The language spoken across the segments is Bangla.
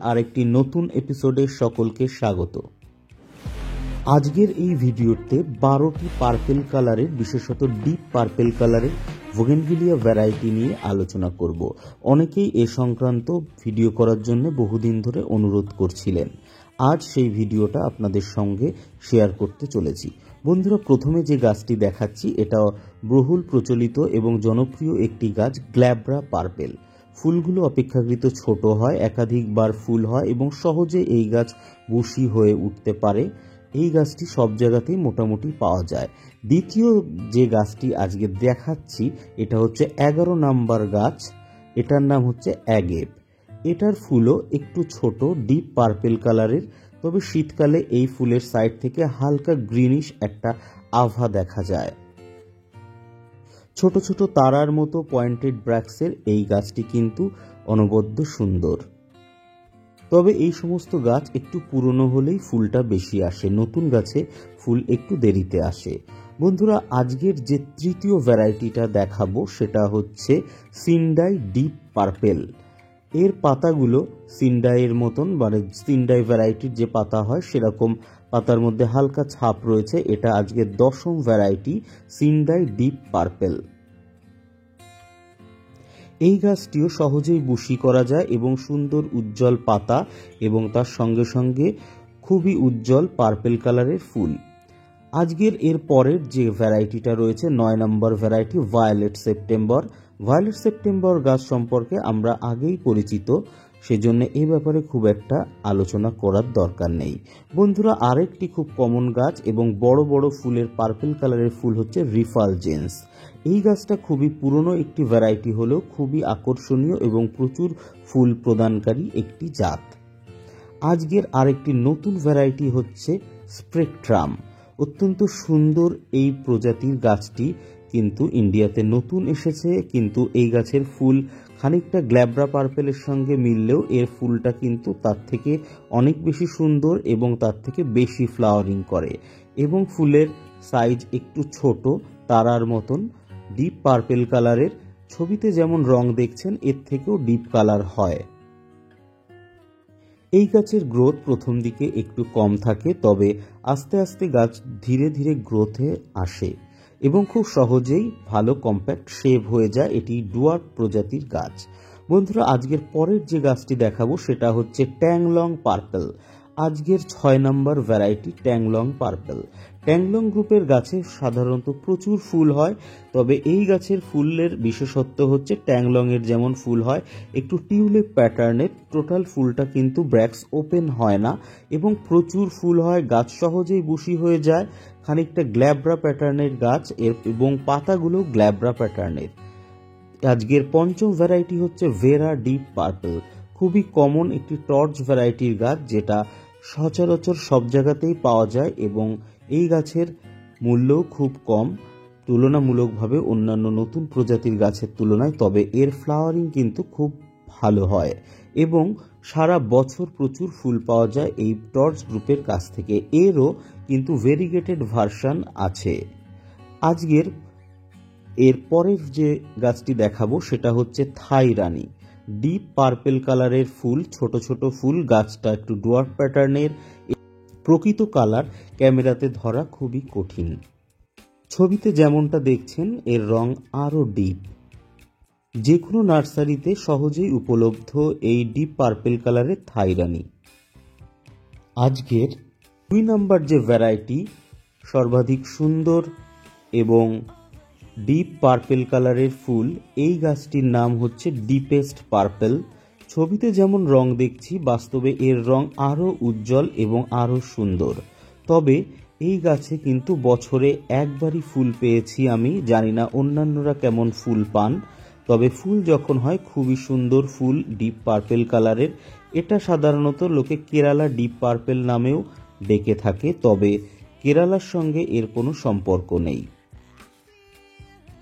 আরেকটি নতুন এপিসোডে সকলকে স্বাগত। আজকের এই ভিডিওতে 12টি পার্পেল কালারের, বিশেষত ডিপ পার্পেল কালারের বোগেনভিলিয়া ভ্যারাইটি নিয়ে আলোচনা করব। অনেকেই এ সংক্রান্ত ভিডিও করার জন্য বহুদিন ধরে অনুরোধ করছিলেন। আজ সেই ভিডিওটা আপনাদের সঙ্গে শেয়ার করতে চলেছি। বন্ধুরা, প্রথমে যে গাছটি দেখাচ্ছি এটা বহুল প্রচলিত এবং জনপ্রিয় একটি গাছ, গ্ল্যাব্রা পার্পেল। ফুলগুলো অপেক্ষাকৃত ছোট হয়, একাধিকবার ফুল হয় এবং সহজে এই গাছ বুশি হয়ে উঠতে পারে। এই গাছটি সব জায়গাতেই মোটামুটি পাওয়া যায়। দ্বিতীয় যে গাছটি আজকে দেখাচ্ছি এটা হচ্ছে 11 নাম্বার গাছ। এটার নাম হচ্ছে অ্যাগেভ। এটার ফুলও একটু ছোট, ডিপ পার্পেল কালারের, তবে শীতকালে এই ফুলের সাইড থেকে হালকা গ্রিনিশ একটা আভা দেখা যায়। ছোট ছোট তারার মতো পয়েন্টেড ব্র্যাক্সের এই গাছটি কিন্তু অনবদ্য সুন্দর। তবে এই সমস্ত গাছ একটু পুরনো হলেই ফুলটা বেশি আসে, নতুন গাছে ফুল একটু দেরিতে আসে। বন্ধুরা, আজকের যে তৃতীয় ভ্যারাইটিটা দেখাবো সেটা হচ্ছে সিন্ডাই ডিপ পার্পেল। এর পাতাগুলো সিন্ডাইয়ের মতন, মানে সিন্ডাই ভ্যারাইটির যে পাতা হয় সেরকম পাতার মধ্যে হালকা ছাপ রয়েছে। এটা আজকের 10ম ভ্যারাইটি, সিন্ডাই ডিপ পার্পেল। এই গাছটিও সহজেই বুশি করা যায় এবং সুন্দর উজ্জ্বল পাতা এবং তার সঙ্গে সঙ্গে খুবই উজ্জ্বল পার্পেল কালারের ফুল। আজকের এর পরের যে ভ্যারাইটিটা রয়েছে 9 নম্বর variety, violet September. Violet September গাছ সম্পর্কে আমরা আগেই পরিচিত, সেজন্য এই ব্যাপারে খুব একটা আলোচনা করার দরকার নেই। বন্ধুরা, আরেকটি খুব কমন গাছ এবং বড় বড় ফুলের পার্পেল কালারের ফুল হচ্ছে রিফালজেন্স। এই গাছটা খুবই পুরনো একটি ভ্যারাইটি হলেও খুবই আকর্ষণীয় এবং প্রচুর ফুল প্রদানকারী একটি জাত। আজকের আরেকটি নতুন ভ্যারাইটি হচ্ছে স্পেকট্রাম। অত্যন্ত সুন্দর এই প্রজাতির গাছটি কিন্তু ইন্ডিয়াতে নতুন এসেছে, কিন্তু এই গাছের ফুল খানিকটা গ্ল্যাব্রা পার্পেলের সঙ্গে মিললেও এর ফুলটা কিন্তু তার থেকে অনেক বেশি সুন্দর এবং তার থেকে বেশি ফ্লাওয়ারিং করে এবং ফুলের সাইজ একটু ছোট, তারার মতন ডিপ পার্পেল কালারের। ছবিতে যেমন রং দেখছেন এর থেকেও ডিপ কালার হয়। এই গাছের গ্রোথ প্রথম দিকে একটু কম থাকে, তবে আস্তে আস্তে গাছ ধীরে ধীরে গ্রোথে আসে এবং খুব সহজেই ভালো কম্প্যাক্ট শেপ হয়ে যায়। এটি ডুয়ার্ফ প্রজাতির গাছ। বন্ধুরা, আজকের পরের যে গাছটি দেখাবো সেটা হচ্ছে ট্যাংলং পার্পেল। আজকের 6 নম্বর ভ্যারাইটি ট্যাংলং পার্পেল। ট্যাংলং গ্রুপের গাছে সাধারণত প্রচুর ফুল হয়, তবে এই গাছের ফুলের বিশেষত্ব হচ্ছে ট্যাংলং এর যেমন ফুল হয় একটু টিউলিপ প্যাটার্নের, টোটাল ফুলটা কিন্তু ব্র্যাক্স ওপেন হয় না এবং প্রচুর ফুল হয়। গাছ সহজেই বুশি হয়ে যায়, খানিকটা গ্ল্যাব্রা প্যাটার্নের গাছ এবং পাতাগুলো গ্ল্যাব্রা প্যাটার্নের। আজকের 5ম ভ্যারাইটি হচ্ছে ভেরা ডিপ পার্পেল। খুবই কমন একটি টর্চ ভ্যারাইটির গাছ, যেটা সচরাচর সব জায়গাতেই পাওয়া যায় এবং এই গাছের মূল্যও খুব কম তুলনামূলকভাবে অন্যান্য নতুন প্রজাতির গাছের তুলনায়। তবে এর ফ্লাওয়ারিং কিন্তু খুব ভালো হয় এবং সারা বছর প্রচুর ফুল পাওয়া যায় এই টর্চ গ্রুপের কাছ থেকে। এরও কিন্তু ভেরিগেটেড ভার্সন আছে। আজকের এর পরের যে গাছটি দেখাবো সেটা হচ্ছে থাই রানী। ডিপ পার্পেল কালারের ফুল, ছোট ছোট ফুল, গাছটা একটু ডুয়ার্ফ প্যাটার্নের। প্রকৃত কালার ক্যামেরাতে ধরা খুবই কঠিন। ছবিতে যেমনটা দেখছেন এর রং আরও ডিপ। যে কোনো নার্সারিতে সহজেই উপলব্ধ এই ডিপ পার্পেল কালারের থাই রানী। আজকের 2 নম্বর যে ভ্যারাইটি, সর্বাধিক সুন্দর এবং ডিপ পার্পেল কালারের ফুল, এই গাছটির নাম হচ্ছে ডিপেস্ট পার্পেল। ছবিতে যেমন রং দেখছি, বাস্তবে এর রং আরও উজ্জ্বল এবং আরও সুন্দর। তবে এই গাছে কিন্তু বছরে একবারই ফুল পেয়েছি আমি, জানি না অন্যান্যরা কেমন ফুল পান। তবে ফুল যখন হয় খুবই সুন্দর ফুল, ডিপ পার্পেল কালারের। এটা সাধারণত লোকে কেরালা ডিপ পার্পেল নামেও ডেকে থাকে, তবে কেরালার সঙ্গে এর কোনো সম্পর্ক নেই।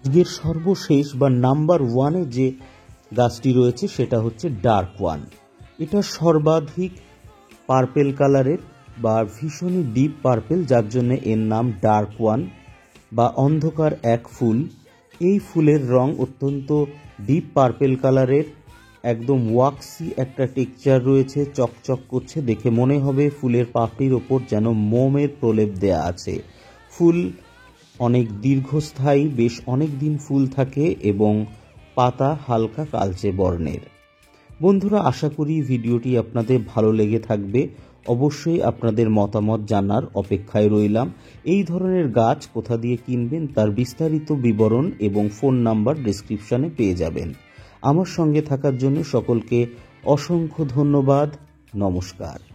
আজকের সর্বশেষ বা নাম্বার 1-এ যে গাছটি রয়েছে সেটা হচ্ছে ডার্ক ওয়ান। এটা সর্বাধিক পার্পেল কালারের বা ভীষণই ডিপ পার্পেল, যার জন্য এর নাম ডার্ক ওয়ান বা অন্ধকার এক ফুল। এই ফুলের রং অত্যন্ত ডিপ পার্পেল কালারের একদম ওয়াক্সি একটা টেক্সচার রয়েছে, চকচক করছে, দেখে মনে হবে ফুলের পাপড়ির ওপর যেন মোমের প্রলেপ দেয়া আছে। ফুল অনেক দীর্ঘস্থায়ী, বেশ অনেক দিন ফুল থাকে এবং পাতা হালকা কালচে বর্ণের। বন্ধুরা, আশা করি ভিডিওটি আপনাদের ভালো লেগে থাকবে। অবশ্যই আপনাদের মতামত জানার অপেক্ষায় রইলাম। এই ধরনের গাছ কোথা দিয়ে কিনবেন তার বিস্তারিত বিবরণ এবং ফোন নাম্বার ডেসক্রিপশনে পেয়ে যাবেন। আমার সঙ্গে থাকার জন্য সকলকে অসংখ্য ধন্যবাদ। নমস্কার।